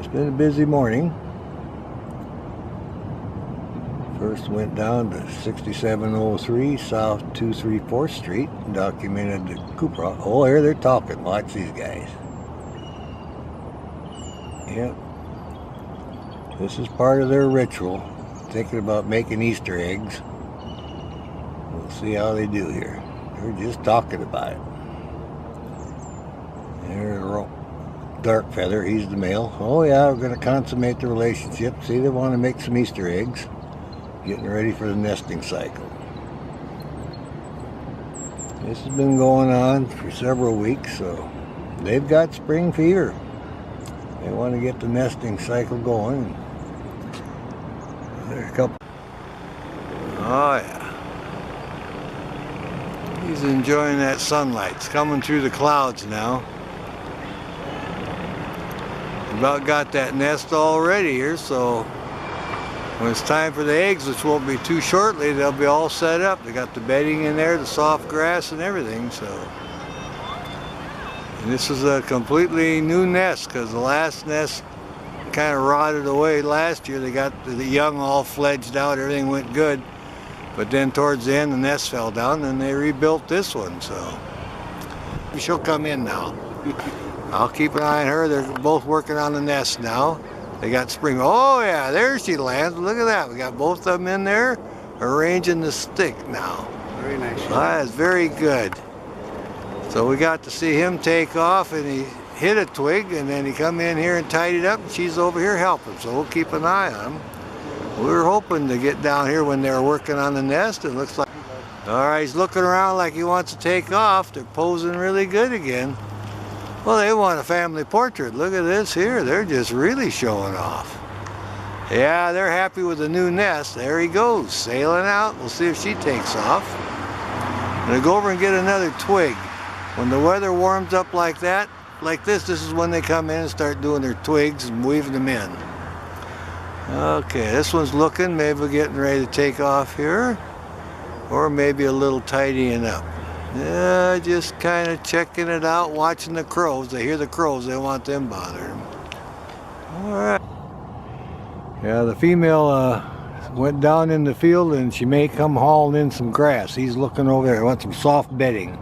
It's been a busy morning. First went down to 6703 South 234th Street and documented the Cooper. Oh, here they're talking. Watch these guys. Yep. This is part of their ritual. Thinking about making Easter eggs. We'll see how they do here. They're just talking about it. There's Dark Feather, he's the male. Oh yeah, we're going to consummate the relationship. See, they want to make some Easter eggs. Getting ready for the nesting cycle. This has been going on for several weeks, so they've got spring fever. They want to get the nesting cycle going. There's a couple. Oh yeah. He's enjoying that sunlight. It's coming through the clouds now. About got that nest all ready here, so when it's time for the eggs, which won't be too shortly, they'll be all set up. They got the bedding in there, the soft grass and everything, so. And this is a completely new nest because the last nest kind of rotted away last year. They got the young all fledged out, everything went good. But then towards the end, the nest fell down and they rebuilt this one, so. She'll come in now. I'll keep an eye on her. They're both working on the nest now. They got spring. Oh yeah, there she lands. Look at that. We got both of them in there arranging the stick now. Very nice. That's very good. So we got to see him take off and he hit a twig and then he come in here and tied it up and she's over here helping. So we'll keep an eye on him. We were hoping to get down here when they were working on the nest. It looks like, all right, he's looking around like he wants to take off. They're posing really good again. Well, they want a family portrait. Look at this here. They're just really showing off. Yeah, they're happy with the new nest. There he goes, sailing out. We'll see if she takes off. I'm gonna go over and get another twig. When the weather warms up like that, like this is when they come in and start doing their twigs and weaving them in. Okay, this one's looking, maybe getting ready to take off here. Or maybe a little tidying up. Yeah, just kind of checking it out, watching the crows. They hear the crows, they want them bothering them. All right. Yeah, the female went down in the field and she may come hauling in some grass. He's looking over there, he wants some soft bedding.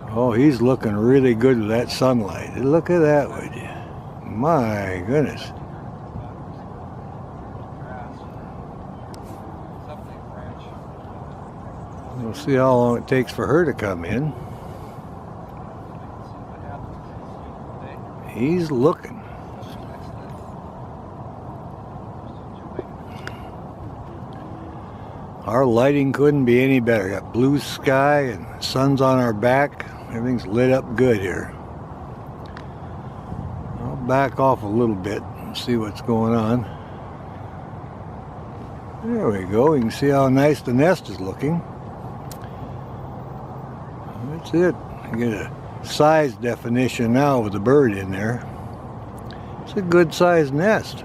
Oh, he's looking really good with that sunlight. Look at that, would you? My goodness. We'll see how long it takes for her to come in. He's looking. Our lighting couldn't be any better. Got blue sky and sun's on our back. Everything's lit up good here. I'll back off a little bit and see what's going on. There we go. You can see how nice the nest is looking. That's it. I get a size definition now with the bird in there. It's a good sized nest.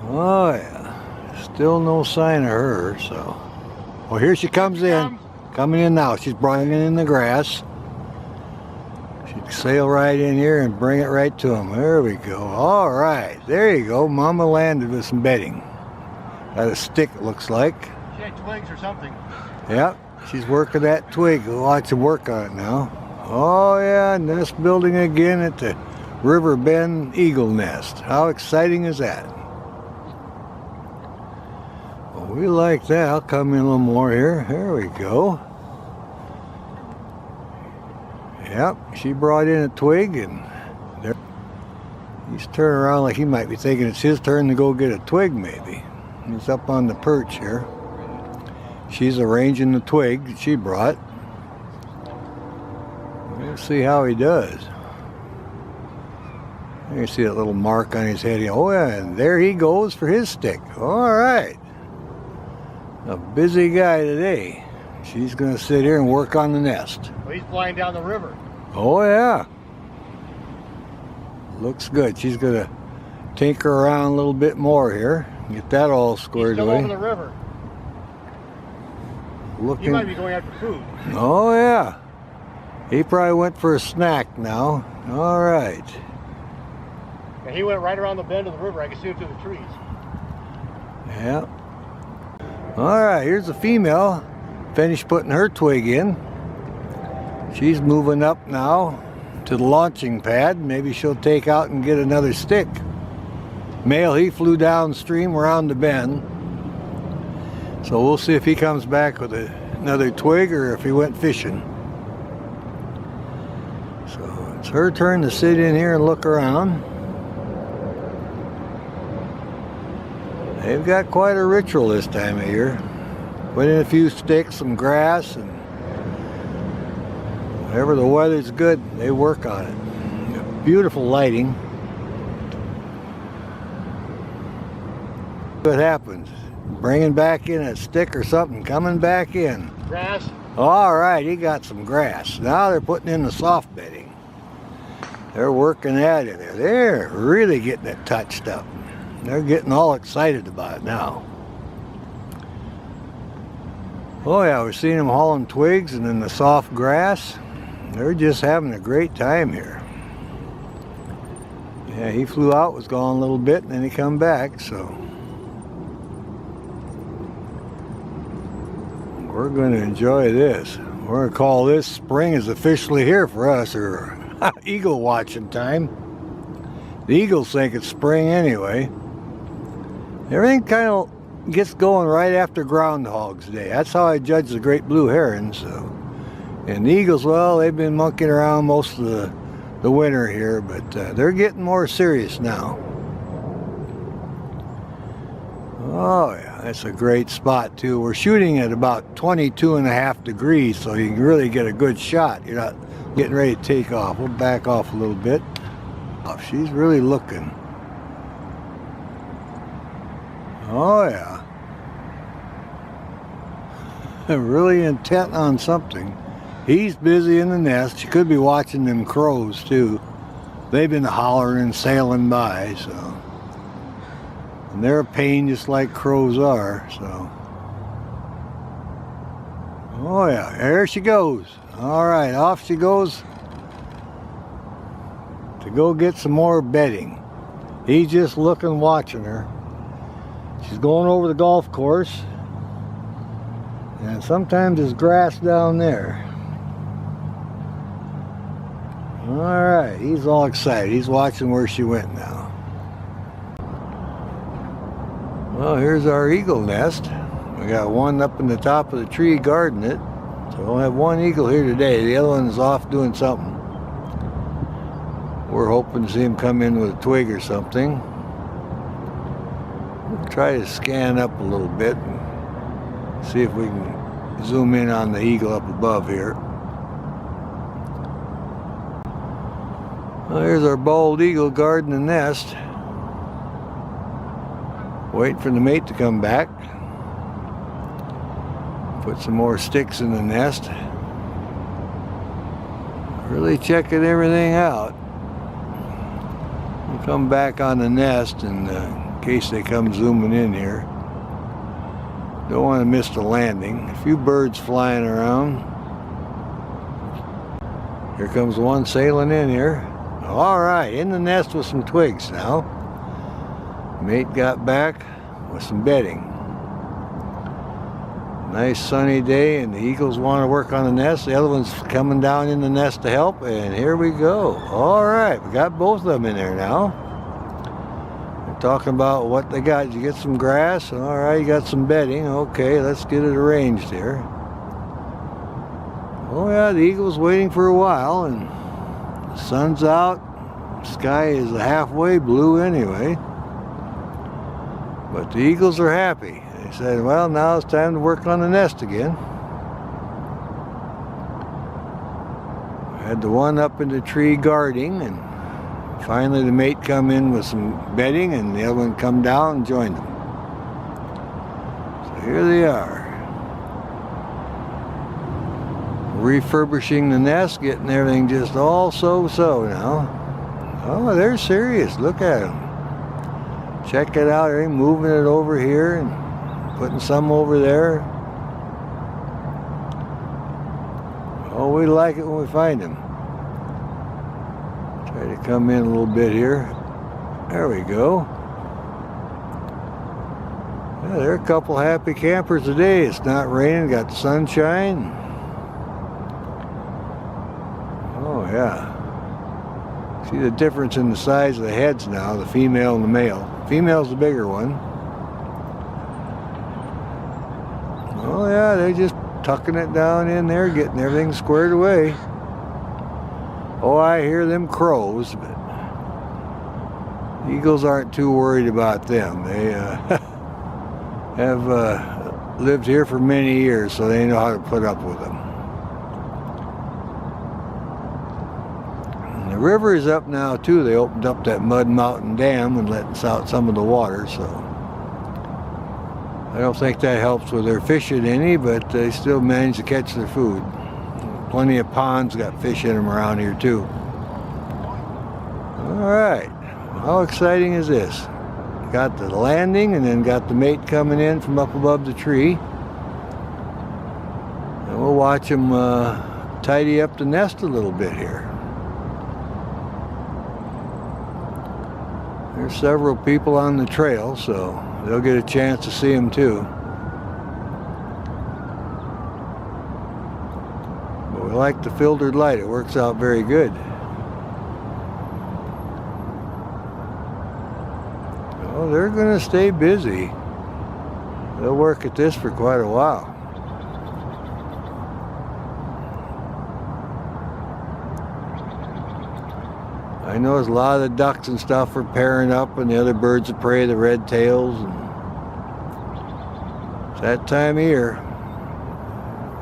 Oh yeah. Still no sign of her, so. Well, here she comes in. Coming in now. She's bringing in the grass. She'd sail right in here and bring it right to him. There we go. All right. There you go. Mama landed with some bedding. Got a stick, it looks like. She had twigs or something. Yep, she's working that twig. Lots of work on it now. Oh yeah, nest building again at the River Bend Eagle Nest. How exciting is that? Well, we like that. I'll come in a little more here. There we go. Yep, she brought in a twig and there. He's turning around like he might be thinking it's his turn to go get a twig maybe. He's up on the perch here. She's arranging the twig that she brought. We'll see how he does. You see that little mark on his head. Oh yeah, and there he goes for his stick. All right. A busy guy today. She's going to sit here and work on the nest. Well, he's flying down the river. Oh yeah. Looks good. She's going to tinker around a little bit more here. Get that all squared away. Over the river. looking. He might be going after food. Oh yeah. He probably went for a snack now. All right. And he went right around the bend of the river. I can see it through the trees. Yeah. All right, here's the female. Finished putting her twig in. She's moving up now to the launching pad. Maybe she'll take out and get another stick. Male, he flew downstream around the bend. So we'll see if he comes back with another twig or if he went fishing. So it's her turn to sit in here and look around. They've got quite a ritual this time of year. Put in a few sticks, some grass, and whenever the weather's good, they work on it. Beautiful lighting. What happens? Bringing back in a stick or something, coming back in. Grass. All right, he got some grass. Now they're putting in the soft bedding. They're working at it. They're really getting it touched up. They're getting all excited about it now. Oh yeah, we're seeing them hauling twigs and in the soft grass. They're just having a great time here. Yeah, he flew out, was gone a little bit, and then he come back, so. We're going to enjoy this. We're going to call this spring is officially here for us, or eagle watching time. The eagles think it's spring anyway. Everything kind of gets going right after Groundhog's Day. That's how I judge the great blue herons. So. And the eagles, well, they've been monkeying around most of the winter here, but they're getting more serious now. Oh yeah, that's a great spot too. We're shooting at about 22.5 degrees, so you can really get a good shot. You're not getting ready to take off. We'll back off a little bit. Oh, she's really looking. Oh yeah. Really intent on something. He's busy in the nest. She could be watching them crows too. They've been hollering and sailing by, so. And they're a pain just like crows are, so. Oh yeah, there she goes. All right, off she goes to go get some more bedding. He's just looking, watching her. She's going over the golf course. And sometimes there's grass down there. All right, he's all excited. He's watching where she went now. Well, here's our eagle nest. We got one up in the top of the tree guarding it. So we'll have one eagle here today. The other one's off doing something. We're hoping to see him come in with a twig or something. We'll try to scan up a little bit and see if we can zoom in on the eagle up above here. Well, here's our bald eagle guarding the nest. Waiting for the mate to come back. Put some more sticks in the nest. Really checking everything out. We'll come back on the nest in case they come zooming in here. Don't want to miss the landing. A few birds flying around. Here comes one sailing in here. All right, in the nest with some twigs now. Mate got back with some bedding. Nice sunny day, and the eagles want to work on the nest. The other one's coming down in the nest to help, and here we go. All right, we got both of them in there now. They're talking about what they got. Did you get some grass? All right, you got some bedding. Okay, let's get it arranged here. Oh yeah, the eagle's waiting for a while, and the sun's out. The sky is halfway blue anyway. But the eagles are happy. They said, well, now it's time to work on the nest again. Had the one up in the tree guarding, and finally the mate come in with some bedding, and the other one come down and joined them. So here they are. Refurbishing the nest, getting everything just all so now. Oh, they're serious. Look at them. Check it out. They're moving it over here and putting some over there. Oh, we like it when we find them. Try to come in a little bit here. There we go. Yeah, there are a couple happy campers today. It's not raining, got the sunshine. Oh yeah. See the difference in the size of the heads now, the female and the male. Female's the bigger one. Oh yeah, they're just tucking it down in there, getting everything squared away. Oh, I hear them crows, but eagles aren't too worried about them. They have lived here for many years, so they know how to put up with them. And the river is up now too. They opened up that Mud Mountain Dam and let out some of the water, so I don't think that helps with their fishing any, but they still manage to catch their food. Plenty of ponds got fish in them around here too. Alright, how exciting is this? Got the landing and then got the mate coming in from up above the tree. And we'll watch them tidy up the nest a little bit here. There's several people on the trail, so they'll get a chance to see them too. But we like the filtered light. It works out very good. Oh, they're going to stay busy. They'll work at this for quite a while. I notice a lot of the ducks and stuff are pairing up, and the other birds of prey, the red tails. And it's that time of year.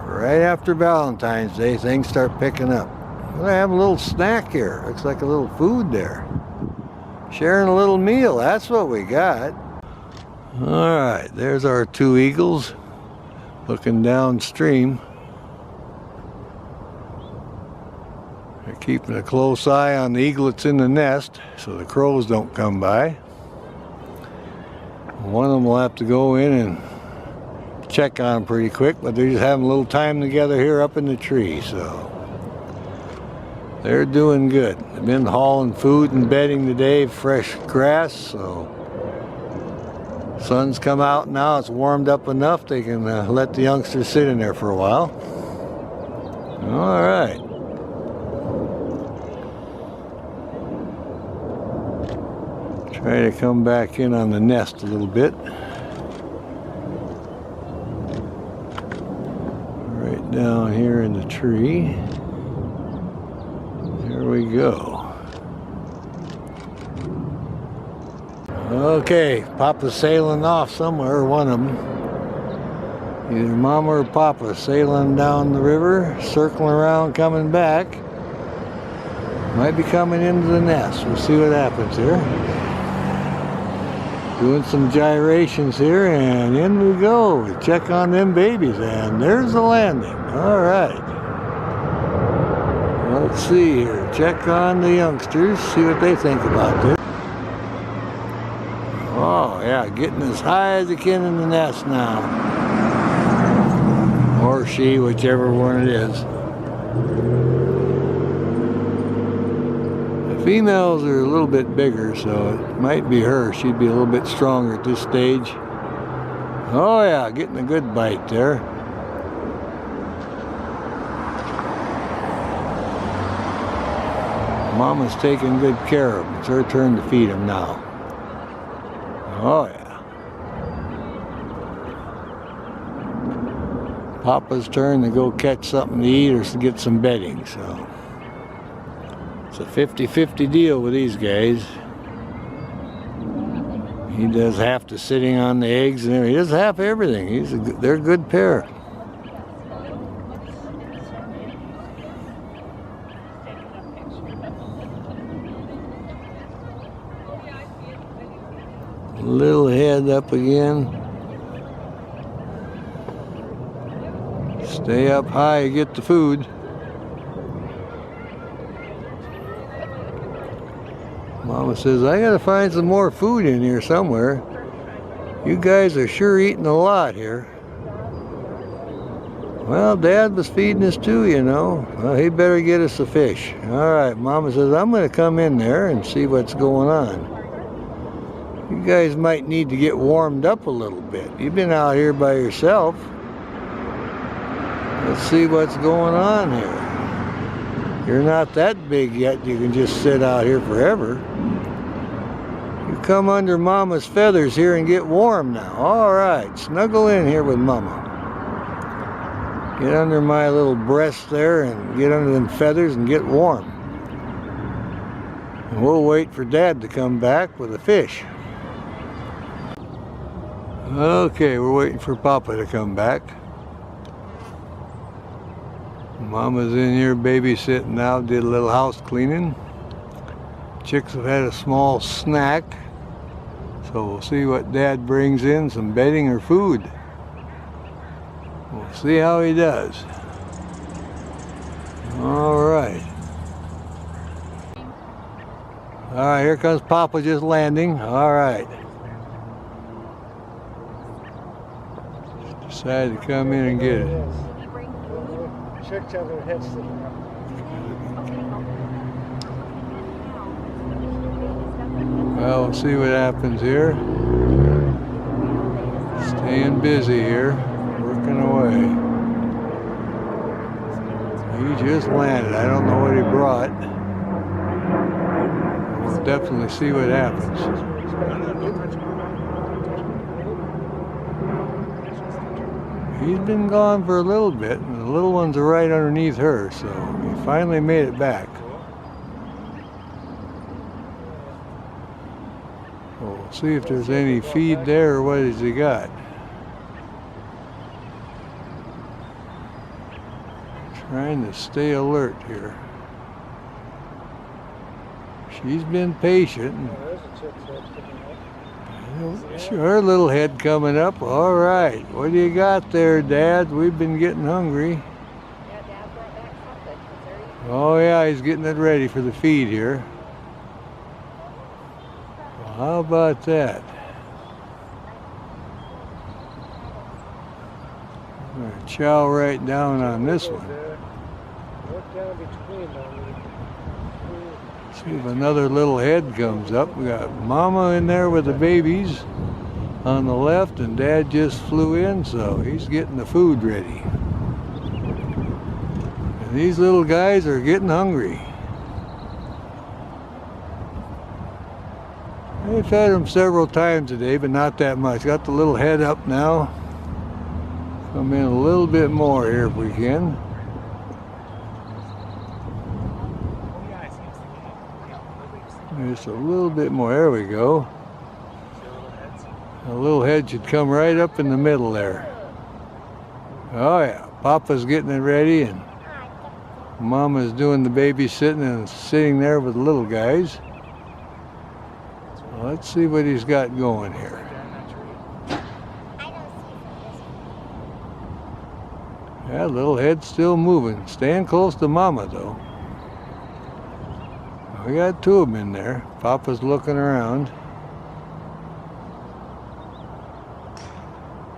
Right after Valentine's Day, things start picking up. Well, I have a little snack here. Looks like a little food there. Sharing a little meal, that's what we got. Alright, there's our two eagles looking downstream. They're keeping a close eye on the eaglets in the nest so the crows don't come by. One of them will have to go in and check on them pretty quick, but they're just having a little time together here up in the tree, so they're doing good. They've been hauling food and bedding today, fresh grass, so sun's come out now. It's warmed up enough they can let the youngsters sit in there for a while. All right. Try to come back in on the nest a little bit. Right down here in the tree. There we go. Okay, Papa's sailing off somewhere, one of them. Either Mama or Papa sailing down the river, circling around, coming back. Might be coming into the nest. We'll see what happens here. Doing some gyrations here, and in we go. We check on them babies, and there's the landing. All right. Let's see here. Check on the youngsters, see what they think about this. Oh yeah, getting as high as they can in the nest now. Or she, whichever one it is. The females are a little bit bigger, so it might be her. She'd be a little bit stronger at this stage. Oh yeah, getting a good bite there. Mama's taking good care of them. It's her turn to feed them now. Oh yeah. Papa's turn to go catch something to eat or to get some bedding, so it's a 50-50 deal with these guys. He does half the sitting on the eggs and everything. He does half everything. They're a good pair. Little head up again. Stay up high, you get the food. Mama says, I gotta find some more food in here somewhere. You guys are sure eating a lot here. Well, Dad was feeding us too, you know. Well, he better get us a fish. All right, Mama says, I'm going to come in there and see what's going on. You guys might need to get warmed up a little bit. You've been out here by yourself. Let's see what's going on here. You're not that big yet. You can just sit out here forever. You come under Mama's feathers here and get warm now. All right, snuggle in here with Mama. Get under my little breast there and get under them feathers and get warm. And we'll wait for Dad to come back with a fish. Okay, we're waiting for Papa to come back. Mama's in here babysitting now, did a little house cleaning. Chicks have had a small snack. So we'll see what Dad brings in, some bedding or food. We'll see how he does. All right. All right, here comes Papa just landing. All right. Decided to come in and get it. Chicks have their heads sticking up. Well, we'll see what happens here. Staying busy here. Working away. He just landed. I don't know what he brought. We'll definitely see what happens. He's been gone for a little bit, and the little ones are right underneath her, so he finally made it back. We'll see if there's any feed there or what has he got. Trying to stay alert here. She's been patient. Her little head coming up. All right. What do you got there, Dad? We've been getting hungry. Yeah, Dad brought back something. Oh, yeah, he's getting it ready for the feed here. Well, how about that? I'm going to chow right down on this one. See if another little head comes up. We got Mama in there with the babies on the left, and Dad just flew in, so he's getting the food ready. And these little guys are getting hungry. I fed them several times today, but not that much. Got the little head up now. Come in a little bit more here if we can. Just a little bit more. There we go. A little head should come right up in the middle there. Oh yeah, Papa's getting it ready, and Mama's doing the babysitting and sitting there with the little guys. Well, let's see what he's got going here. Yeah, little head's still moving. Staying close to Mama though. We got two of them in there. Papa's looking around.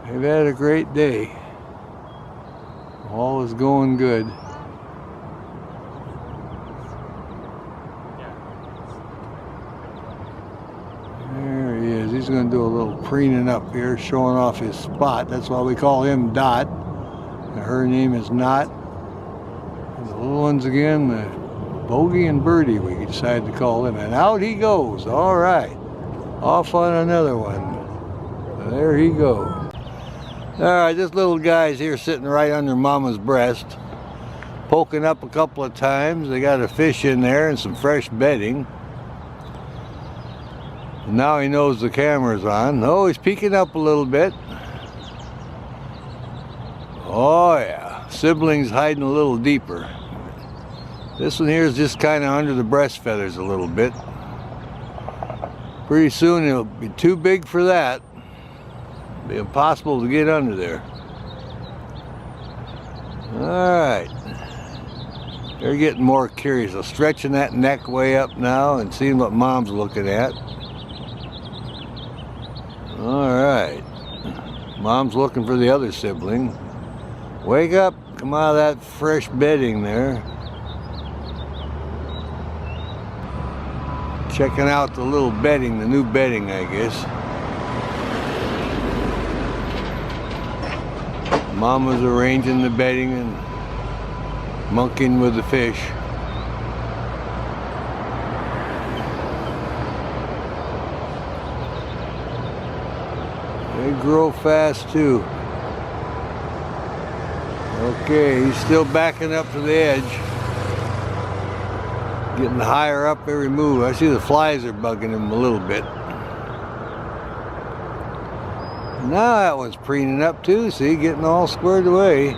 They've had a great day. All is going good. There he is. He's going to do a little preening up here, showing off his spot. That's why we call him Dot. And her name is Knot. And the little ones again, the Bogey and Birdie, we decided to call him. And out he goes. All right. Off on another one. There he goes. All right, this little guy's here sitting right under Mama's breast. Poking up a couple of times. They got a fish in there and some fresh bedding. And now he knows the camera's on. Oh, he's peeking up a little bit. Oh, yeah. Sibling's hiding a little deeper. This one here is just kind of under the breast feathers a little bit. Pretty soon it'll be too big for that. It'll be impossible to get under there. Alright. They're getting more curious. They're stretching that neck way up now and seeing what Mom's looking at. Alright. Mom's looking for the other sibling. Wake up. come out of that fresh bedding there. Checking out the little bedding, the new bedding, I guess. Mama's arranging the bedding and monkeying with the fish. They grow fast too. Okay, he's still backing up to the edge. Getting higher up every move. I see the flies are bugging him a little bit. Now that one's preening up too, see, getting all squared away.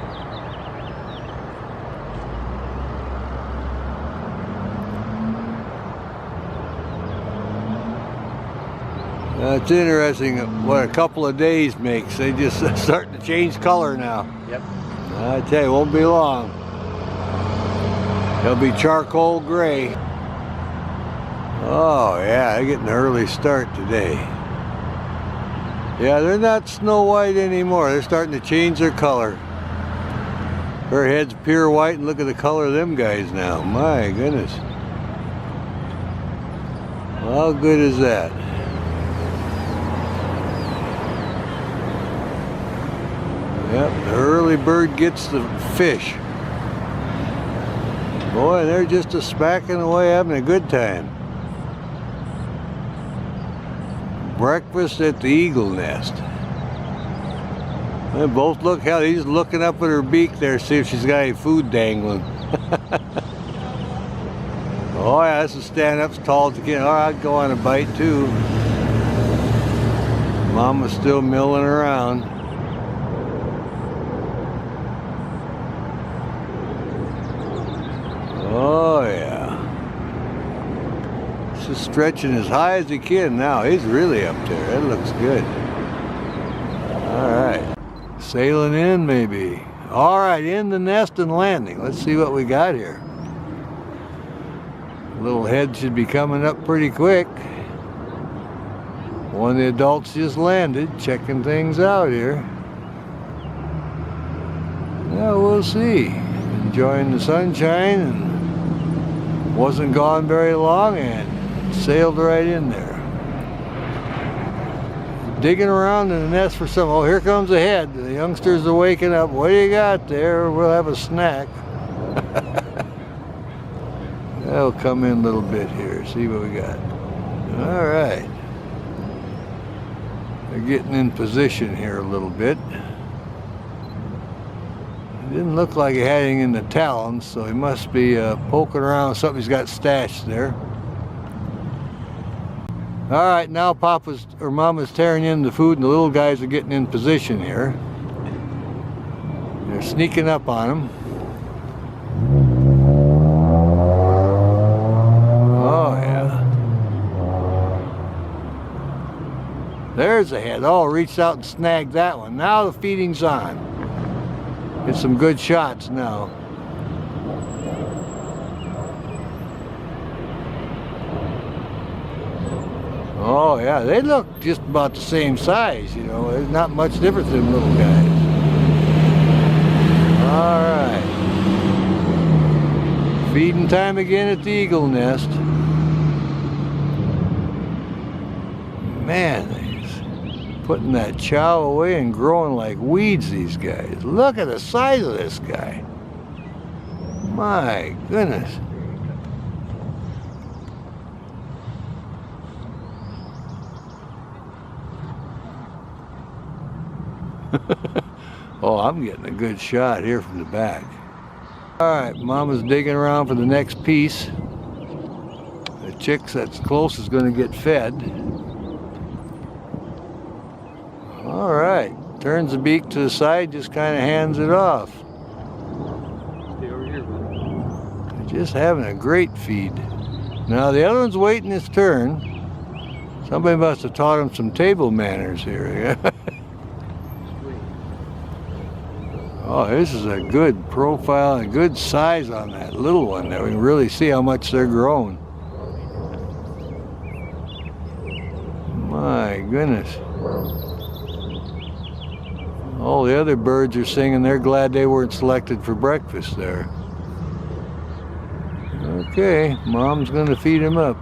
It's interesting what a couple of days makes. They just starting to change color now. Yep. I tell you, it won't be long. They'll be charcoal gray. Oh yeah, they're getting an early start today. Yeah, they're not snow white anymore. They're starting to change their color. Her head's pure white, and look at the color of them guys now. My goodness. How good is that? Yep, the early bird gets the fish. Boy, they're just a smacking away, having a good time. Breakfast at the eagle nest. They both look, hell, he's looking up at her beak there, see if she's got any food dangling. Oh yeah, this is stand up as tall as you can. All right, I'd go on a bite too. Mama's still milling around. Oh yeah. Just stretching as high as he can now. He's really up there. That looks good. All right. Sailing in maybe. All right, in the nest and landing. Let's see what we got here. Little head should be coming up pretty quick. One of the adults just landed, checking things out here. Yeah, we'll see. Enjoying the sunshine, and wasn't gone very long and sailed right in there. Digging around in the nest for some. Oh, here comes the head. The youngsters are waking up. What do you got there? We'll have a snack. They'll come in a little bit here. See what we got. All right. They're getting in position here a little bit. It didn't look like he had anything in the talons, so he must be poking around with something he's got stashed there. All right, now Papa's or Mama's tearing in the food, and the little guys are getting in position here. They're sneaking up on him. Oh yeah. There's the head. Oh, reached out and snagged that one. Now the feeding's on. Get some good shots now. Oh yeah, they look just about the same size, you know. There's not much difference in little guys. All right. Feeding time again at the eagle nest. Man, he's putting that chow away and growing like weeds, these guys. Look at the size of this guy. My goodness. Oh, I'm getting a good shot here from the back. All right, Mama's digging around for the next piece. The chicks that's close is going to get fed. All right, turns the beak to the side, just kind of hands it off. Stay over here, buddy. They're just having a great feed. Now the other one's waiting his turn. Somebody must have taught him some table manners here. Oh, this is a good profile, a good size on that little one there. We can really see how much they're grown. My goodness. All the other birds are singing. They're glad they weren't selected for breakfast there. Okay, Mom's gonna feed him up.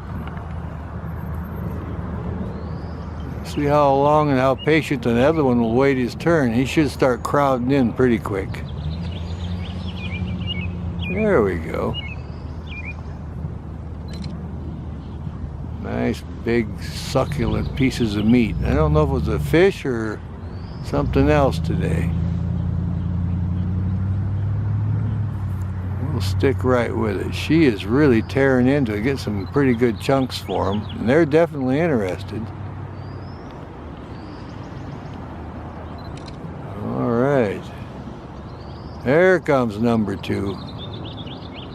See how long and how patient the other one will wait his turn. He should start crowding in pretty quick. There we go. Nice big succulent pieces of meat. I don't know if it was a fish or something else today. We'll stick right with it. She is really tearing into it. Get some pretty good chunks for them. And they're definitely interested. All right. There comes number 2.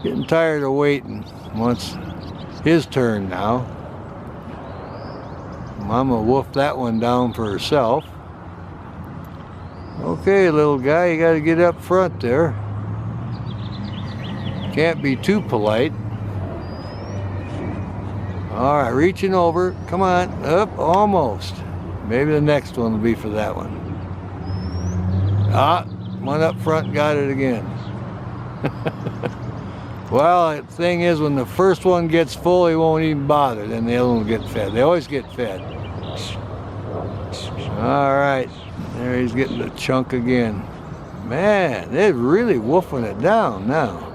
Getting tired of waiting. Wants his turn now. Mama wolfed that one down for herself. Okay, little guy, you got to get up front there. Can't be too polite. All right, reaching over. Come on, up, almost. Maybe the next one will be for that one. Ah, one up front got it again. Well, the thing is, when the first one gets full, he won't even bother. Then the other one will get fed. They always get fed. All right, there he's getting a chunk again. Man, they're really wolfing it down now.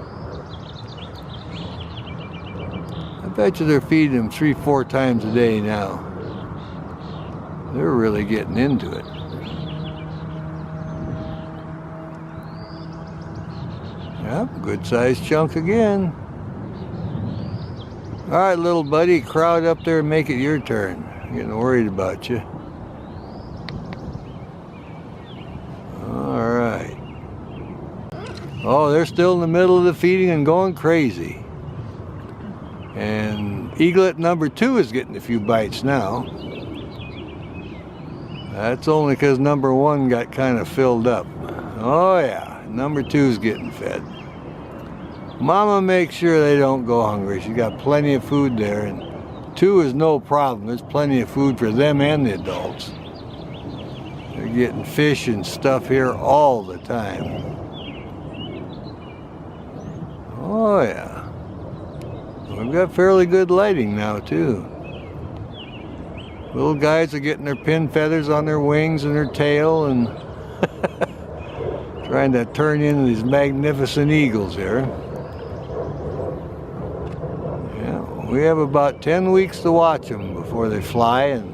I bet you they're feeding him 3-4 times a day now. They're really getting into it. Yep, good sized chunk again. All right, little buddy, crowd up there and make it your turn. I'm getting worried about you. All right. Oh, they're still in the middle of the feeding and going crazy. And eaglet number 2 is getting a few bites now. That's only because number 1 got kind of filled up. Oh yeah, number 2's getting fed. Mama makes sure they don't go hungry. She's got plenty of food there, and 2 is no problem. There's plenty of food for them and the adults. They're getting fish and stuff here all the time. Oh yeah. We've got fairly good lighting now too. Little guys are getting their pin feathers on their wings and their tail and trying to turn into these magnificent eagles here. We have about 10 weeks to watch them before they fly, and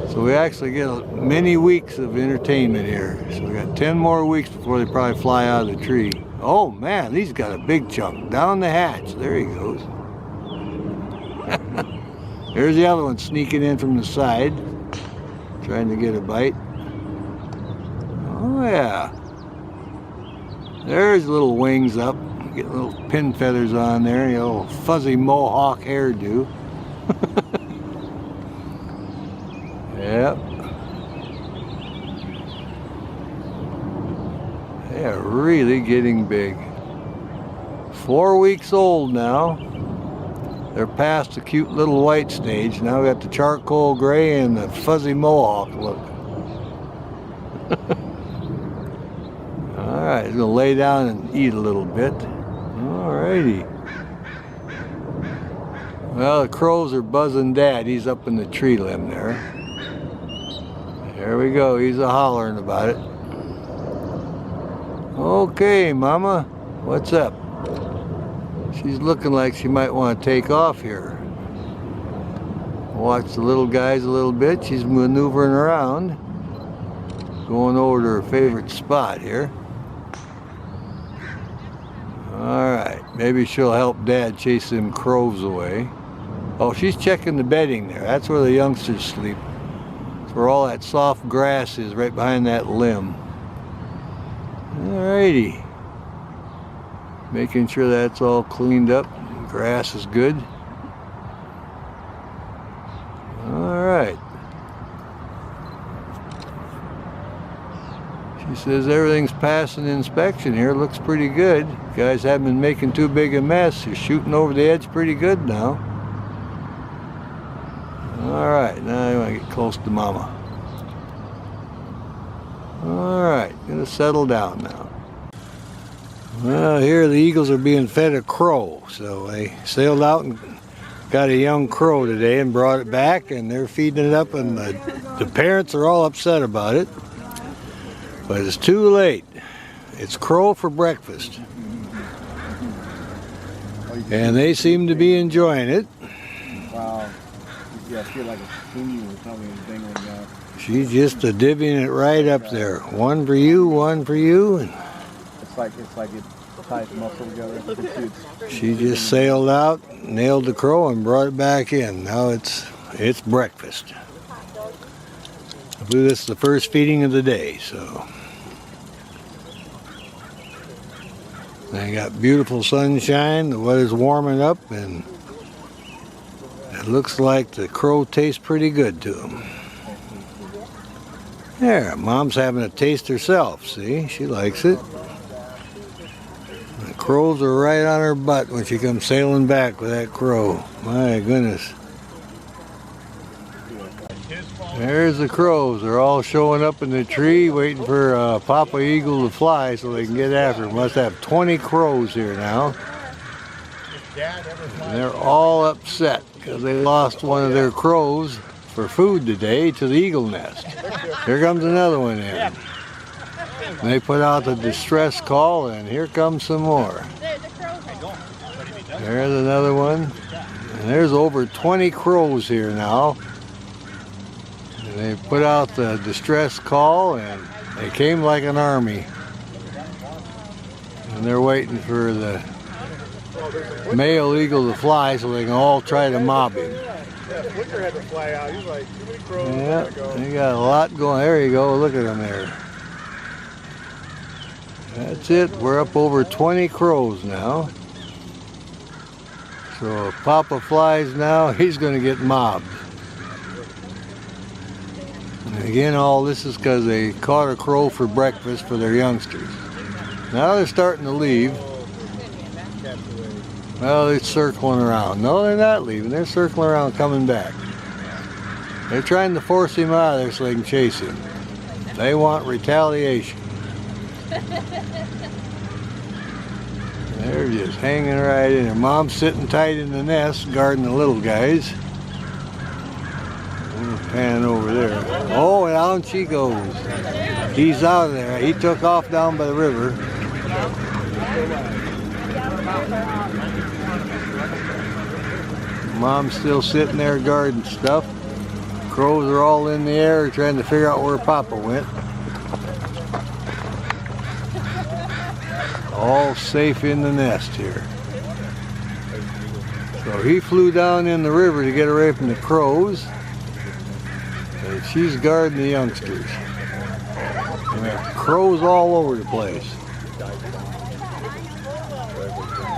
so we actually get many weeks of entertainment here. So we got 10 more weeks before they probably fly out of the tree. Oh man, he's got a big chunk down the hatch. There he goes. There's the other one sneaking in from the side, trying to get a bite. Oh yeah. There's little wings up. Get little pin feathers on there, you know, fuzzy mohawk hairdo. Yep. They are really getting big. 4 weeks old now. They're past the cute little white stage. Now we got the charcoal gray and the fuzzy mohawk look. All right, he's gonna lay down and eat a little bit. Alrighty. Well, the crows are buzzing Dad. He's up in the tree limb there. There we go. He's a hollering about it. Okay, Mama. What's up? She's looking like she might want to take off here. Watch the little guys a little bit. She's maneuvering around. Going over to her favorite spot here. Alright, maybe she'll help Dad chase them crows away. Oh, she's checking the bedding there. That's where the youngsters sleep. That's where all that soft grass is, right behind that limb. Alrighty. Making sure that's all cleaned up. Grass is good. Alright. She says everything's passing inspection here. Looks pretty good. Guys haven't been making too big a mess. You're shooting over the edge pretty good now. Alright, now I want to get close to Mama. Alright, gonna settle down now. Well, here the eagles are being fed a crow, so they sailed out and got a young crow today and brought it back, and they're feeding it up, and the parents are all upset about it. But it's too late. It's crow for breakfast. And they seem to be enjoying it. Wow. Yeah, I feel like a spoon or something dangling down. She's just divvying it right up there. One for you, one for you. And It's like it ties the muscle together. she just sailed out, nailed the crow, and brought it back in. Now it's breakfast. I believe this is the first feeding of the day, so. They got beautiful sunshine, the weather's warming up, and it looks like the crow tastes pretty good to them. There, Mom's having a taste herself, see? She likes it. The crows are right on her butt when she comes sailing back with that crow. My goodness. There's the crows. They're all showing up in the tree waiting for Papa Eagle to fly so they can get after him. Must have 20 crows here now. And they're all upset because they lost one of their crows for food today to the eagle nest. Here comes another one in. And they put out the distress call, and here comes some more. There's another one. And there's over 20 crows here now. And they put out the distress call, and they came like an army. And they're waiting for the male eagle to fly so they can all try to mob him. Flicker had to fly out. He's like, too many crows. Yeah, they got a lot going. There you go. Look at them there. That's it. We're up over 20 crows now. So if Papa flies now, he's going to get mobbed. And again, all this is because they caught a crow for breakfast for their youngsters. Now they're starting to leave. Well, they're circling around. No, they're not leaving. They're circling around, coming back. They're trying to force him out of there so they can chase him. They want retaliation. They're just hanging right in there. Mom's sitting tight in the nest, guarding the little guys. We'll pan over there. Oh, and down she goes. He's out of there. He took off down by the river. Mom's still sitting there guarding stuff. Crows are all in the air trying to figure out where Papa went. All safe in the nest here. So he flew down in the river to get away from the crows. And she's guarding the youngsters. And there are crows all over the place.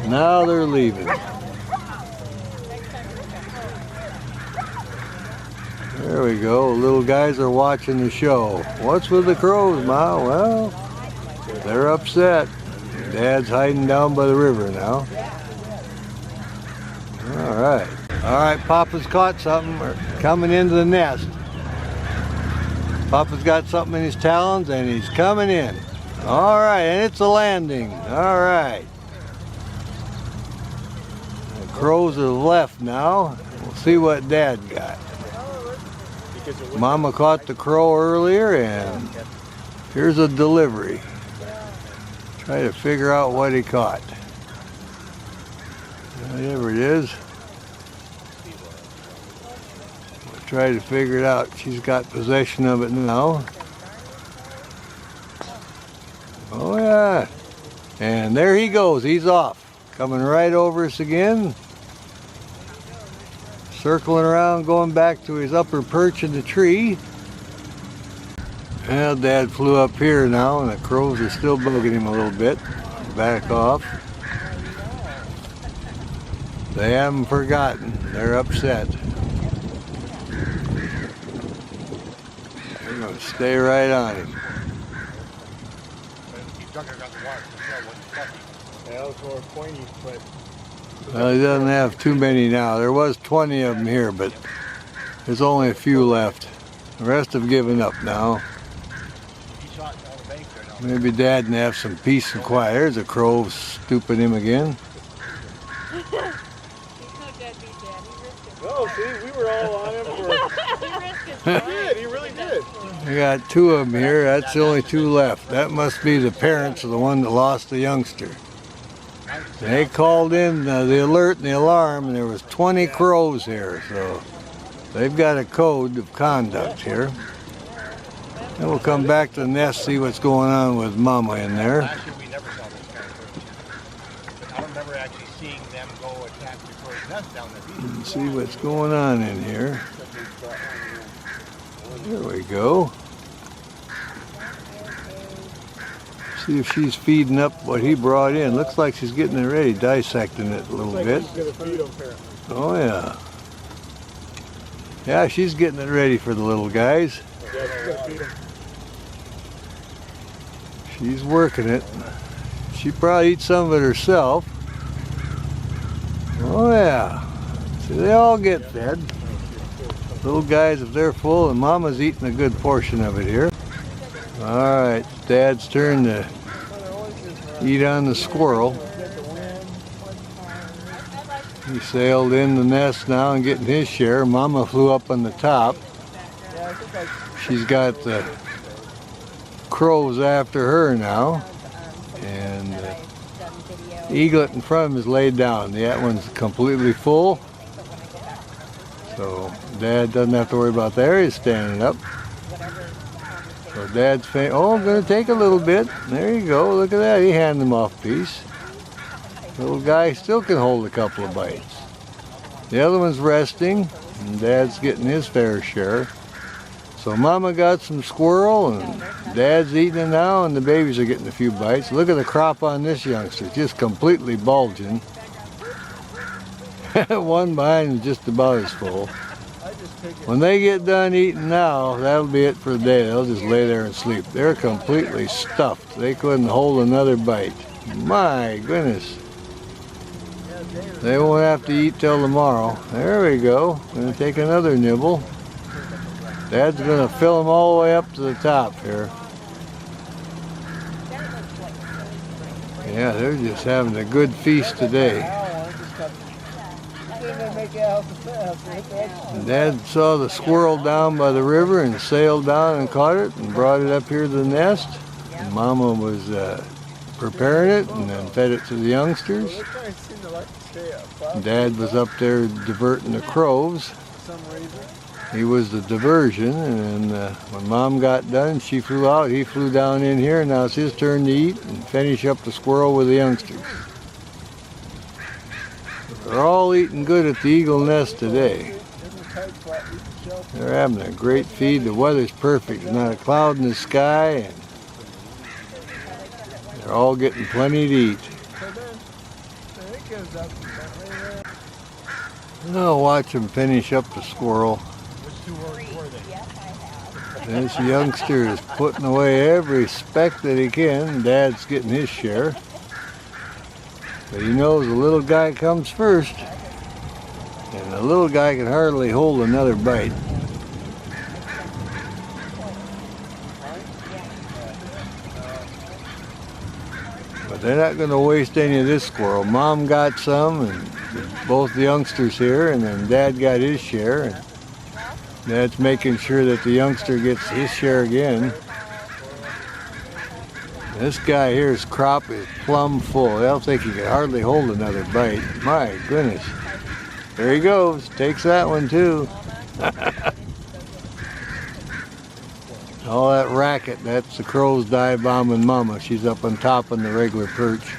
Now they're leaving. There we go. Little guys are watching the show. What's with the crows, Ma? Well, they're upset. Dad's hiding down by the river now. All right. All right, Papa's caught something. We're coming into the nest. Papa's got something in his talons and he's coming in. All right, and it's a landing. All right. The crows are left now. We'll see what Dad got. Mama caught the crow earlier, and here's a delivery. Try to figure out what he caught. Whatever it is. We'll try to figure it out. She's got possession of it now. Oh yeah. And there he goes. He's off. Coming right over us again. Circling around, going back to his upper perch in the tree. Well, Dad flew up here now, and the crows are still bugging him a little bit. Back off. They haven't forgotten. They're upset. They're going to stay right on him. Yeah, those were pointy, but Well, he doesn't have too many now. There was 20 of them here, but there's only a few left. The rest have given up now. he shot Maybe Dad can have some peace and quiet. There's a crow stooping him again. He's no deadbeat dad. He risked it. No, see, we were all on him for. He risked his He life. did. He really did. We got two of them here. That's the only two left. That must be the parents of the one that lost the youngster. They called in the alert and the alarm, and there was 20 crows here, so they've got a code of conduct here. And we'll come back to the nest, see what's going on with Mama in there. Actually, we never saw this guy first. But I don't remember actually seeing them go attack the crow's nest down there. Let's see what's going on in here. There we go. See if she's feeding up what he brought in. Looks like she's getting it ready, dissecting it a little bit. Oh yeah. Yeah, she's getting it ready for the little guys. She's working it. She probably eats some of it herself. Oh yeah. See, they all get fed. Little guys, if they're full, and Mama's eating a good portion of it here. All right, Dad's turn to eat on the squirrel. He sailed in the nest now and getting his share. Mama flew up on the top. She's got the crows after her now. And Eaglet in front of him is laid down. That one's completely full. So Dad doesn't have to worry about that. He's standing up. So Dad's I'm going to take a little bit. There you go. Look at that. He handed him off a piece. Little guy still can hold a couple of bites. The other one's resting, and Dad's getting his fair share. So Mama got some squirrel, and Dad's eating it now, and the babies are getting a few bites. Look at the crop on this youngster. Just completely bulging. One behind is just about as full. When they get done eating now, that'll be it for the day. They'll just lay there and sleep. They're completely stuffed. They couldn't hold another bite. My goodness. They won't have to eat till tomorrow. There we go. Gonna take another nibble. Dad's gonna fill them all the way up to the top here. Yeah, they're just having a good feast today. Dad saw the squirrel down by the river and sailed down and caught it and brought it up here to the nest. And Mama was preparing it and then fed it to the youngsters. Dad was up there diverting the crows. He was the diversion, and when Mom got done, she flew out. He flew down in here, and now it's his turn to eat and finish up the squirrel with the youngsters. They're all eating good at the eagle nest today. They're having a great feed. The weather's perfect. There's not a cloud in the sky, and they're all getting plenty to eat. I'll watch them finish up the squirrel. This youngster is putting away every speck that he can. Dad's getting his share. But he knows the little guy comes first. And the little guy can hardly hold another bite. But they're not going to waste any of this squirrel. Mom got some, and both the youngsters here, and then Dad got his share. And Dad's making sure that the youngster gets his share again. This guy here's crop is plumb full. I don't think he can hardly hold another bite. My goodness. There he goes. Takes that one too. All that racket, that's the crows dive bombing Mama. She's up on top on the regular perch.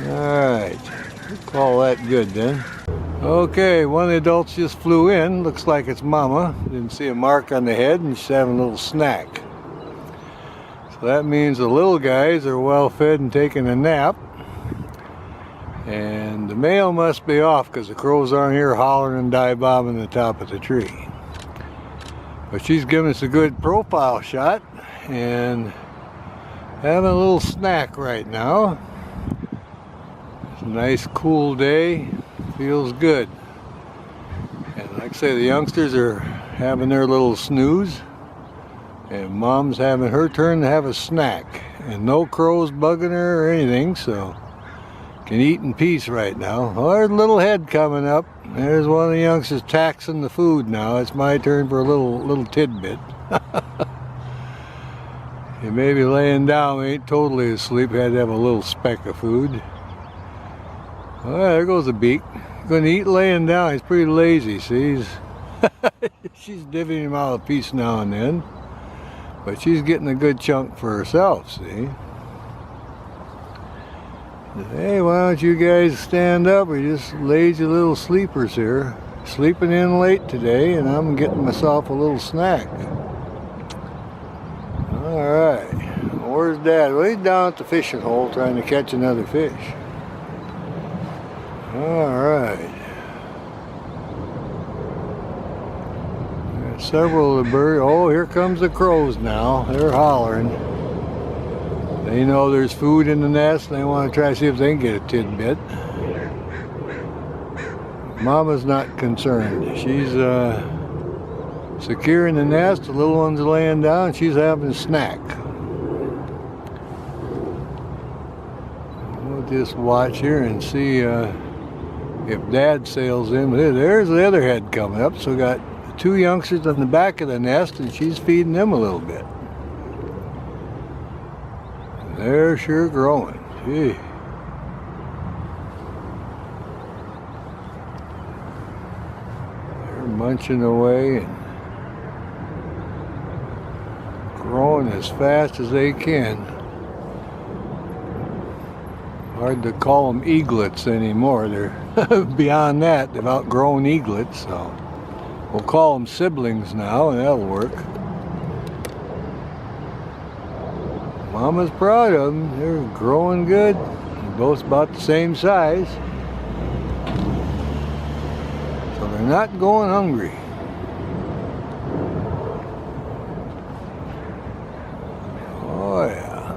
Alright. We'll call that good then. Okay, one of the adults just flew in. Looks like it's Mama. Didn't see a mark on the head, and she's having a little snack. So that means the little guys are well fed and taking a nap. And the male must be off because the crows aren't here hollering and dive bombing the top of the tree. But she's giving us a good profile shot and having a little snack right now. It's a nice cool day. Feels good. And like I say, the youngsters are having their little snooze. And Mom's having her turn to have a snack. And no crows bugging her or anything, so can eat in peace right now. Oh, there's a little head coming up. There's one of the youngsters taxing the food now. It's my turn for a little tidbit. He may be laying down. We ain't totally asleep. Had to have a little speck of food. Oh, there goes the beak. Gonna eat laying down. He's pretty lazy. See, she's divvying him out a piece now and then. But she's getting a good chunk for herself, see? Hey, why don't you guys stand up? We're just lazy little sleepers here. Sleeping in late today, and I'm getting myself a little snack. Alright, where's Dad? Well, he's down at the fishing hole trying to catch another fish. Alright. Several of the birds. Oh, here comes the crows now. They're hollering. They know there's food in the nest and they want to try to see if they can get a tidbit. Mama's not concerned. She's secure in the nest. The little one's laying down. She's having a snack. We'll just watch here and see if Dad sails in. There's the other head coming up. So we got two youngsters on the back of the nest, and she's feeding them a little bit. They're sure growing. Gee. They're munching away and growing as fast as they can. Hard to call them eaglets anymore. They're beyond that. They've outgrown eaglets, so we'll call them siblings now, and that'll work. Mama's proud of them. They're growing good. They're both about the same size. So they're not going hungry. Oh yeah.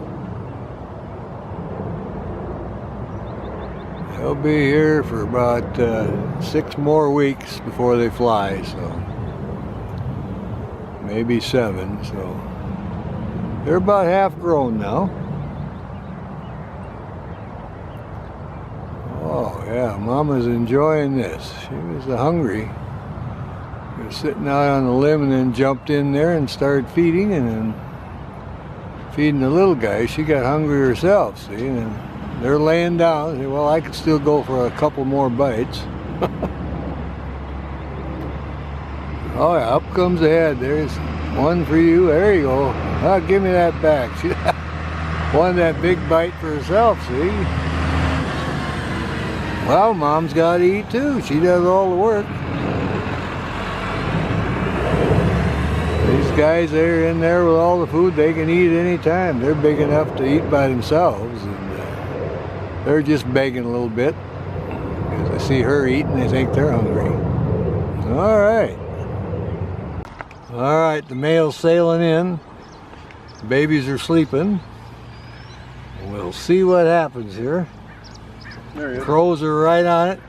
They'll be here for about 6 more weeks before they fly, so maybe 7, so they're about half grown now. Oh yeah, Mama's enjoying this. She was hungry. She was sitting out on the limb and then jumped in there and started feeding, and then feeding the little guy. She got hungry herself, see, and they're laying down. Well, I could still go for a couple more bites. Oh yeah, up comes the head. There's one for you. There you go. Oh, give me that back. She wanted that big bite for herself, see? Well, Mom's got to eat too. She does all the work. These guys, they're in there with all the food. They can eat any time. They're big enough to eat by themselves. And they're just begging a little bit. Because they see her eating, they think they're hungry. All right. All right, the male's sailing in. The babies are sleeping. We'll see what happens here. There he is. Crows are right on it.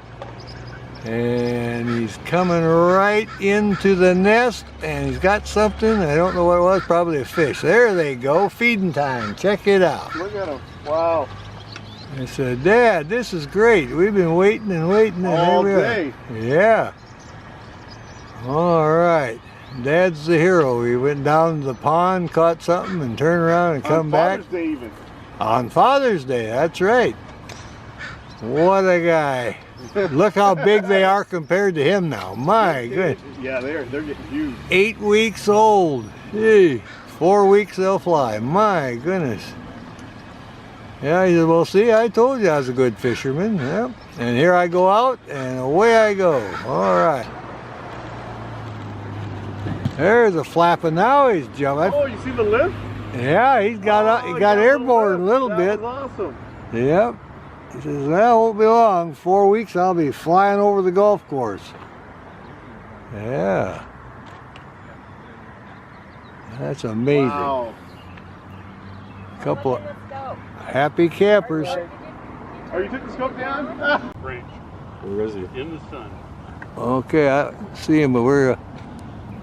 And he's coming right into the nest, and he's got something. I don't know what it was, probably a fish. There they go, feeding time. Check it out. Look at him. Wow. I said, Dad, this is great. We've been waiting and waiting. And All here we day. are. Yeah. All right. Dad's the hero. He went down to the pond, caught something, and turned around and come back. On Father's Day even. On Father's Day, that's right. What a guy. Look how big they are compared to him now. My goodness. Yeah, they're getting huge. 8 weeks old. Gee, 4 weeks they'll fly. My goodness. Yeah, he said, well, see, I told you I was a good fisherman. Yep. And here I go out, and away I go. All right. There's a flapping now. He's jumping. Oh, you see the lift? Yeah, he got airborne a little bit. That was awesome. Yep. He says, well, won't be long. 4 weeks, I'll be flying over the golf course. Yeah. That's amazing. Wow. Couple of happy campers. Oh, you took the scope down? Branch Where is he? in the sun. Okay, I see him, but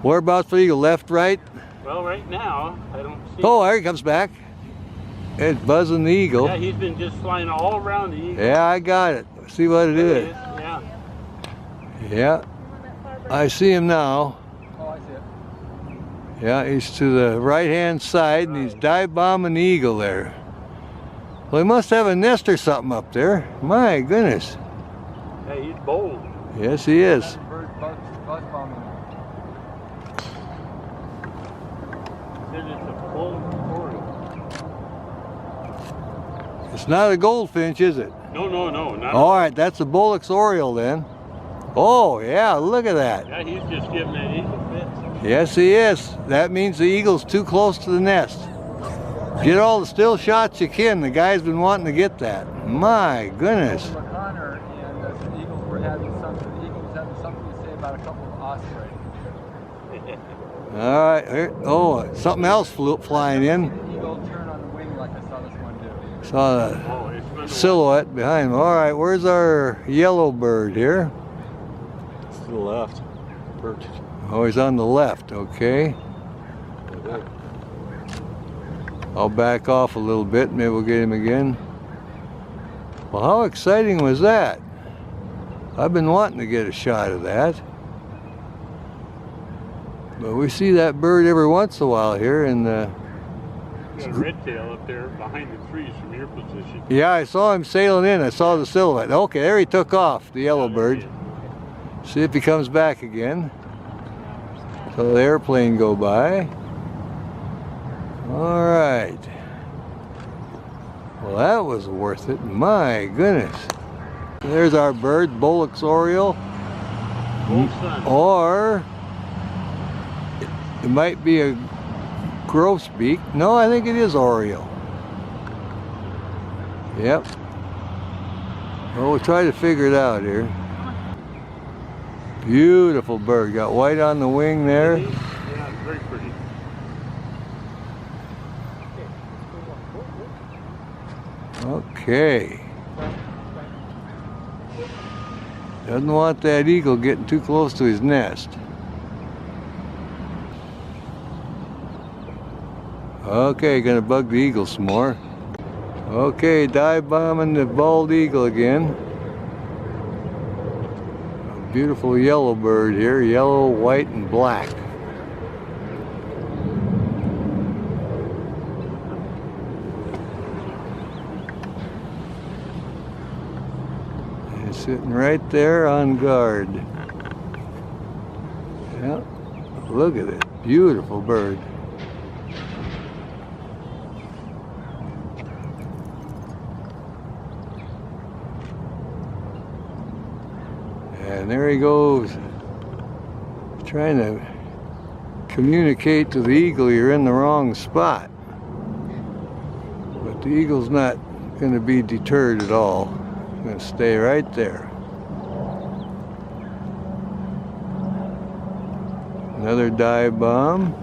whereabouts for you? Left, right? Well, right now, I don't see. Oh, there he comes back. It's buzzing the eagle. Yeah, he's been just flying all around the eagle. Yeah, I got it. See what it There he is. Yeah. Yeah, I see him now. Oh, I see it. Yeah, he's to the right-hand side, and he's dive bombing the eagle there. Well, he must have a nest or something up there. My goodness. Yeah, he's bold. Yes, he is. That bird buzz bombing. Said it's a bold oriole. It's not a goldfinch, is it? No, not. All right, that's a Bullock's oriole then. Oh, yeah, look at that. Yeah, he's just giving that eagle fits. Yes, he is. That means the eagle's too close to the nest. Get all the still shots you can. The guy's been wanting to get that. My goodness. Over Connor and the Eagles were having something. The Eagles was having something to say about a couple of osprey. All right. Here, oh, something else flew flying in. The eagle turned on the wing like I saw this one do. Saw the silhouette behind him. All right, where's our yellow bird here? To the left. Perched. Oh, he's on the left. Okay. I'll back off a little bit. Maybe we'll get him again. Well, how exciting was that? I've been wanting to get a shot of that. But we see that bird every once in a while here in the... Got a red tail up there behind the trees from your position. Yeah, I saw him sailing in. I saw the silhouette. Okay, there he took off, the yellow bird. See if he comes back again. So the airplane go by. All right. Well, that was worth it. My goodness. There's our bird, Bullock's oriole. Gold sun. Or it might be a grosbeak. No, I think it is oriole. Yep. Well, we'll try to figure it out here. Beautiful bird. Got white on the wing there. Yeah, very pretty. Okay. Doesn't want that eagle getting too close to his nest. Okay, gonna bug the eagle some more. Okay, dive bombing the bald eagle again. A beautiful yellow bird here, yellow, white, and black. He's sitting right there on guard. Yeah, look at it, beautiful bird. And there he goes, trying to communicate to the eagle you're in the wrong spot. But the eagle's not going to be deterred at all. It's going to stay right there. Another dive bomb.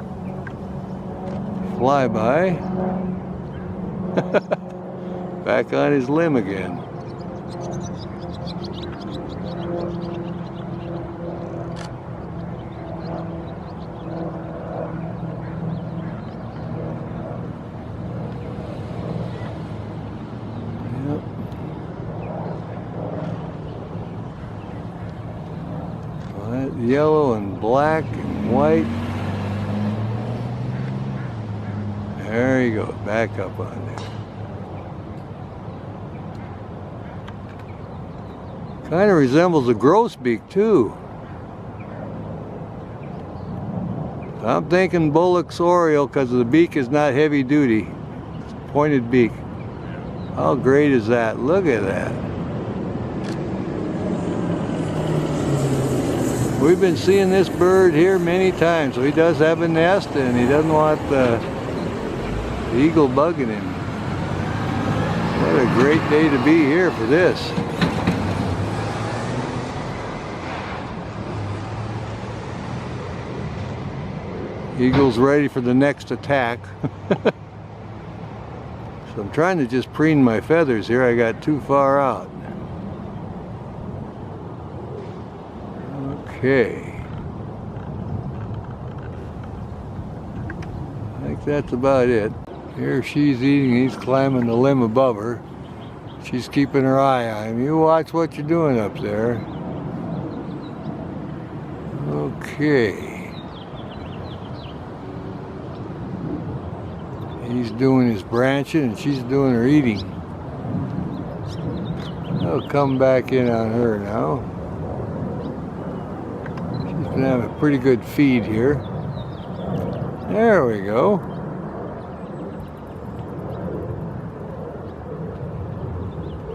Flyby. Back on his limb again. Yellow and black and white. There you go, back up on there. Kind of resembles a grosbeak too. I'm thinking Bullock's oriole because the beak is not heavy duty. It's a pointed beak. How great is that? Look at that. We've been seeing this bird here many times, so he does have a nest and he doesn't want the eagle bugging him. What a great day to be here for this. Eagle's ready for the next attack. So I'm trying to just preen my feathers here. I got too far out. Okay. think that's about it. Here she's eating, he's climbing the limb above her. She's keeping her eye on him. You watch what you're doing up there. Okay. He's doing his branching and she's doing her eating. I'll come back in on her now. She's been having a pretty good feed here. There we go.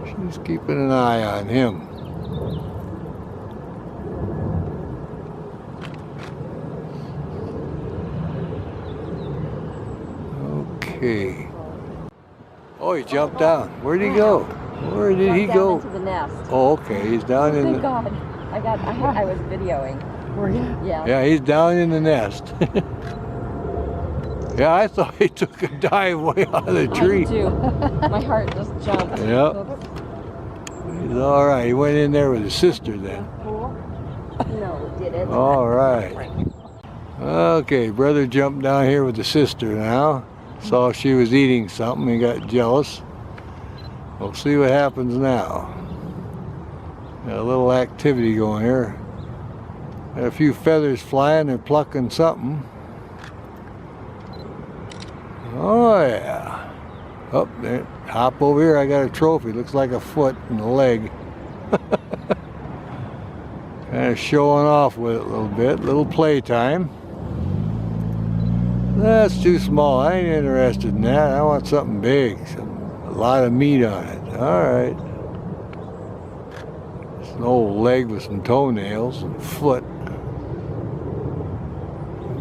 She's keeping an eye on him. Okay. Oh, he jumped down. Where'd he go? Where did he go? Into the nest. Oh, okay. He's down in Thank the... God. I was videoing. Were you? Yeah. Yeah, he's down in the nest. Yeah, I thought he took a dive way out of the tree. I did too. My heart just jumped. Yep. He's all right. He went in there with his sister then. No, did it? All right. Okay, brother jumped down here with the sister now. Saw she was eating something and got jealous. We'll see what happens now. Got a little activity going here. Got a few feathers flying. They're plucking something. Oh yeah. Up there. Hop over here. I got a trophy. Looks like a foot and a leg. Kind of showing off with it a little bit. Little playtime. That's too small. I ain't interested in that. I want something big. A lot of meat on it. Alright. It's an old leg with some toenails and foot.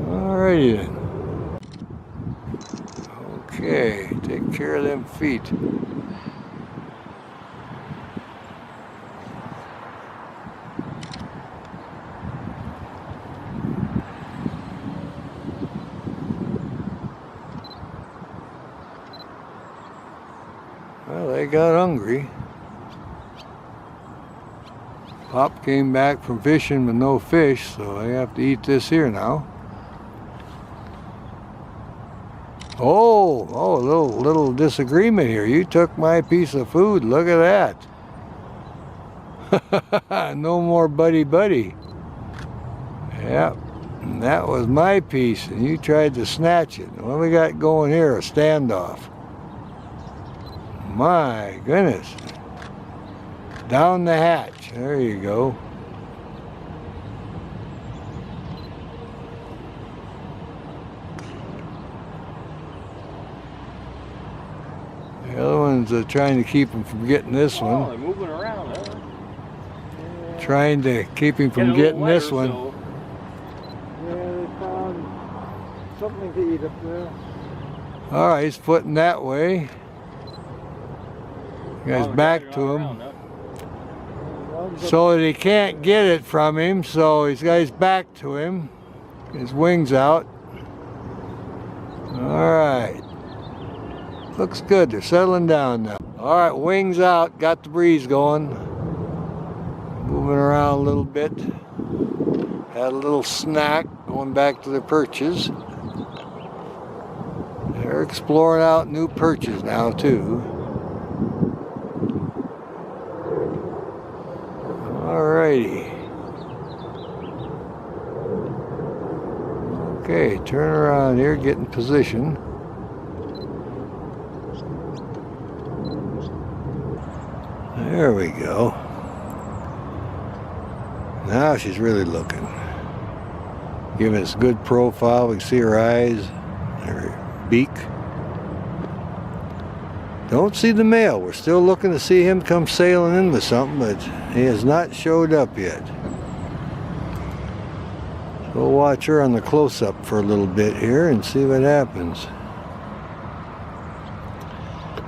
Alrighty then. Okay, take care of them feet. Well, they got hungry. Pop came back from fishing with no fish, so I have to eat this here now. Oh, a little disagreement here. You took my piece of food. Look at that. No more buddy. Yep, and that was my piece, and you tried to snatch it. What we got going here? A standoff. My goodness. Down the hatch. There you go. The other one's trying to keep him from getting this one. Oh, they're moving around, huh? Trying to keep him from getting this one. So. Yeah, they found something to eat up there. All right, he's footing that way. You guys back to him. Around, huh? So that he can't get it from him, so he's got his back to him. His wings out. Alright. Looks good, they're settling down now. Alright, wings out, got the breeze going. Moving around a little bit. Had a little snack, going back to their perches. They're exploring out new perches now too. Alrighty. Okay, turn around here, get in position. There we go. Now she's really looking. Giving us a good profile. We can see her eyes, her beak. Don't see the male. We're still looking to see him come sailing in with something, but he has not showed up yet. So we'll watch her on the close-up for a little bit here and see what happens.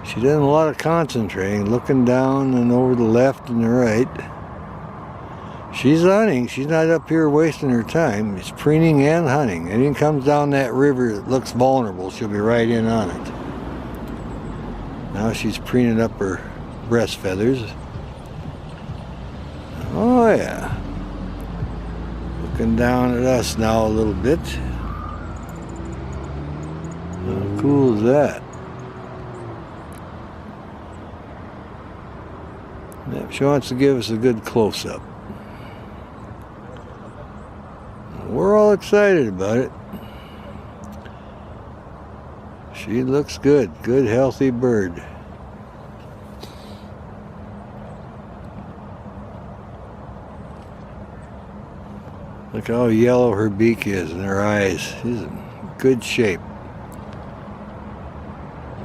She doing a lot of concentrating, looking down and over the left and the right. She's hunting. She's not up here wasting her time. It's preening and hunting. Anything comes down that river that looks vulnerable, she'll be right in on it. Now she's preening up her breast feathers. Oh yeah. Looking down at us now a little bit. How cool is that? Yep, she wants to give us a good close-up. We're all excited about it. She looks good. Good, healthy bird. Look how yellow her beak is and her eyes. She's in good shape.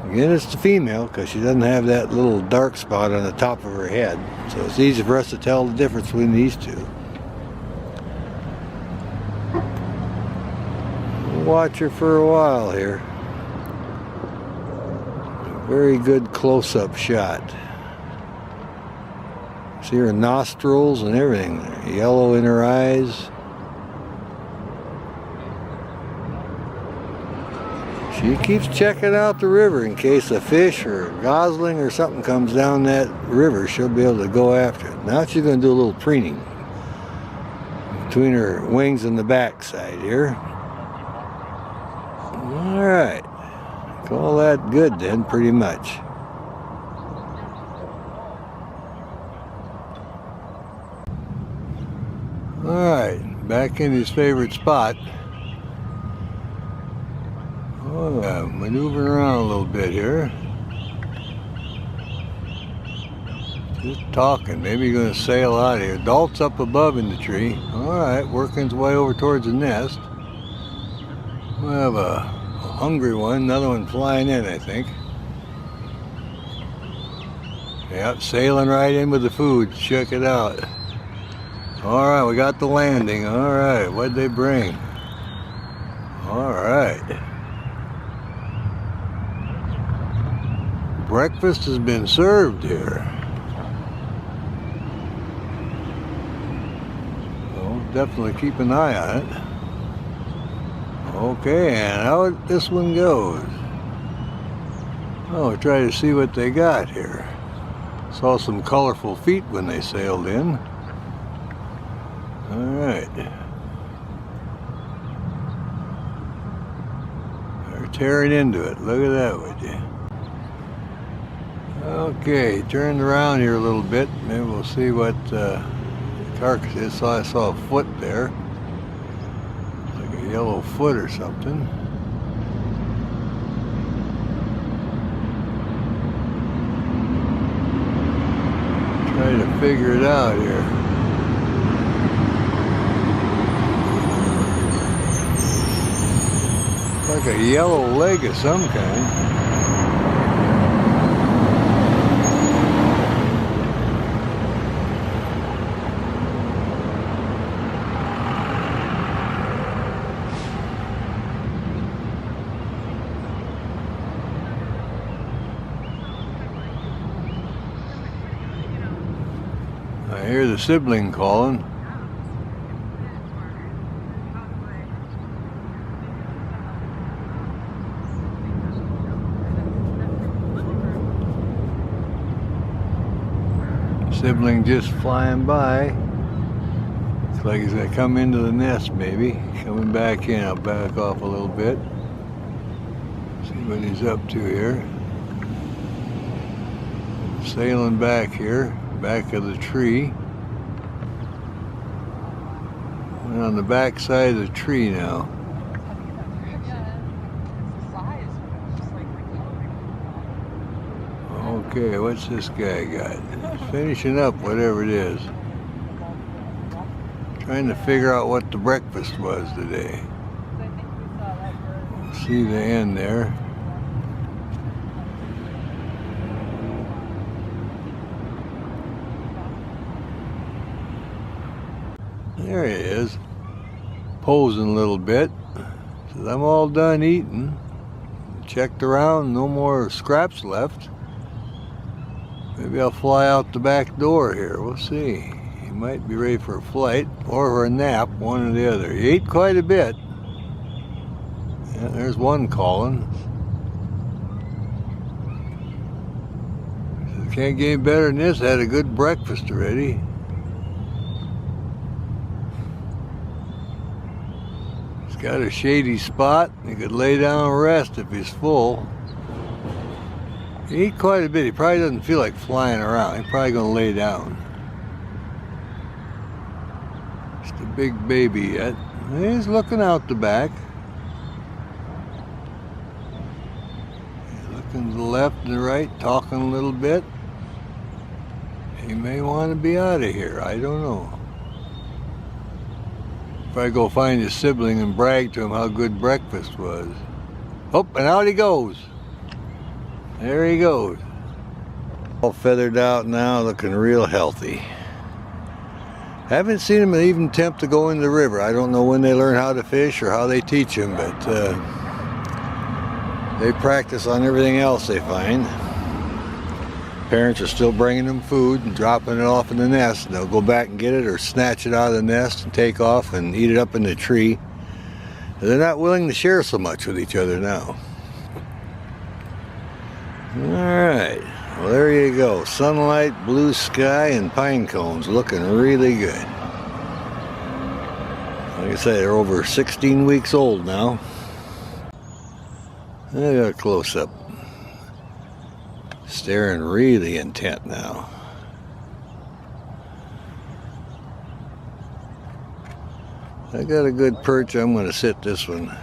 Again, it's the female because she doesn't have that little dark spot on the top of her head. So it's easy for us to tell the difference between these two. We'll watch her for a while here. A very good close-up shot. See her nostrils and everything there. Yellow in her eyes. She keeps checking out the river in case a fish or a gosling or something comes down that river. She'll be able to go after it. Now she's going to do a little preening between her wings and the backside here. All right. Call that good then, pretty much. All right, back in his favorite spot. Oh, maneuvering around a little bit here. Just talking. Maybe he's going to sail out of here. Dalt's up above in the tree. All right, working his way over towards the nest. We have a hungry one. Another one flying in, I think. Yep, sailing right in with the food. Check it out. All right, we got the landing. All right, what'd they bring? All right. Breakfast has been served here. So definitely keep an eye on it. Okay, and how this one goes. Oh, we'll try to see what they got here. Saw some colorful feet when they sailed in. All right. They're tearing into it. Look at that, would you? Okay, turned around here a little bit. Maybe we'll see what carcass is. I saw a foot there. Like a yellow foot or something. Try to figure it out here. Like a yellow leg of some kind. I hear the sibling calling. Sibling just flying by. Looks like he's gonna come into the nest maybe. Coming back in. I'll back off a little bit. See what he's up to here. Sailing back here. Back of the tree. We're on the back side of the tree now. Okay, what's this guy got? He's finishing up whatever it is. Trying to figure out what the breakfast was today. See the end there. There he is, posing a little bit. Says, I'm all done eating. Checked around, no more scraps left. Maybe I'll fly out the back door here, we'll see. He might be ready for a flight or for a nap, one or the other. He ate quite a bit. Yeah, there's one calling. Says, can't get any better than this, had a good breakfast already. Got a shady spot. He could lay down and rest if he's full. He ate quite a bit. He probably doesn't feel like flying around. He's probably going to lay down. Just a big baby yet. He's looking out the back. He's looking to the left and the right, talking a little bit. He may want to be out of here. I don't know. If I go find his sibling and brag to him how good breakfast was. Oh, and out he goes. There he goes. All feathered out now, looking real healthy. Haven't seen him even attempt to go in the river. I don't know when they learn how to fish or how they teach him, but they practice on everything else they find. Parents are still bringing them food and dropping it off in the nest. They'll go back and get it or snatch it out of the nest and take off and eat it up in the tree. They're not willing to share so much with each other now. Alright, well there you go. Sunlight, blue sky, and pine cones looking really good. Like I say, they're over 16 weeks old now. I got a close-up. Staring really intent now. I got a good perch. I'm going to sit this one.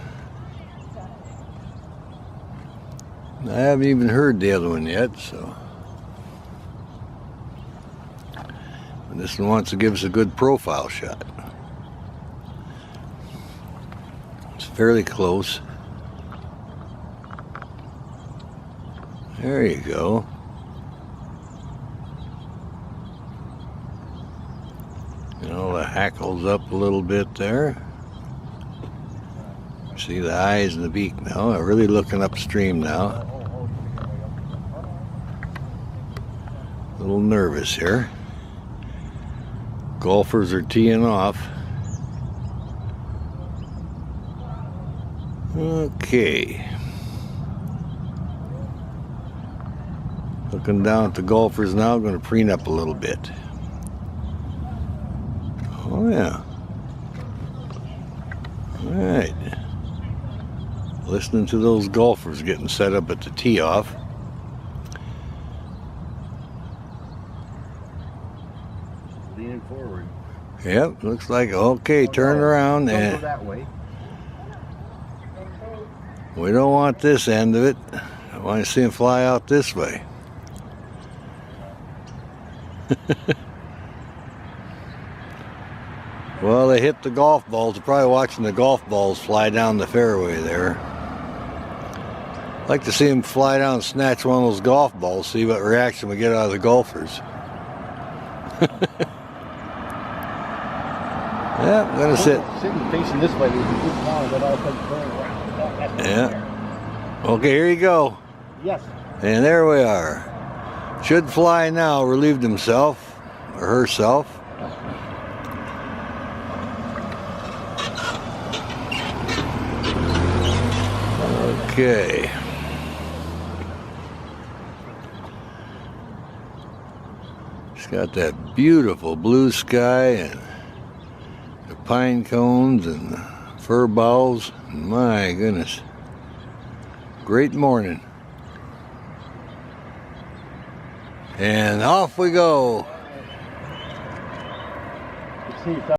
I haven't even heard the other one yet, so. And this one wants to give us a good profile shot. It's fairly close. There you go. You know, the hackles up a little bit there. See the eyes and the beak now. I'm really looking upstream now. A little nervous here. Golfers are teeing off. Okay. Looking down at the golfers now, going to preen up a little bit. Oh yeah. Alright. Listening to those golfers getting set up at the tee off. Leaning forward. Yep, looks like, okay, turn around. Don't And go that way. we don't want this end of it. I want to see him fly out this way. Well, they hit the golf balls. They're probably watching the golf balls fly down the fairway there. I'd like to see him fly down and snatch one of those golf balls, see what reaction we get out of the golfers. Yeah, I'm gonna sit. Sitting facing this way, we can keep on, but I'll take turn around. Yeah. Okay, here you go. Yes. And there we are. Should fly now, relieved himself or herself. Okay. It's got that beautiful blue sky and the pine cones and the fir boughs. My goodness. Great morning. And off we go.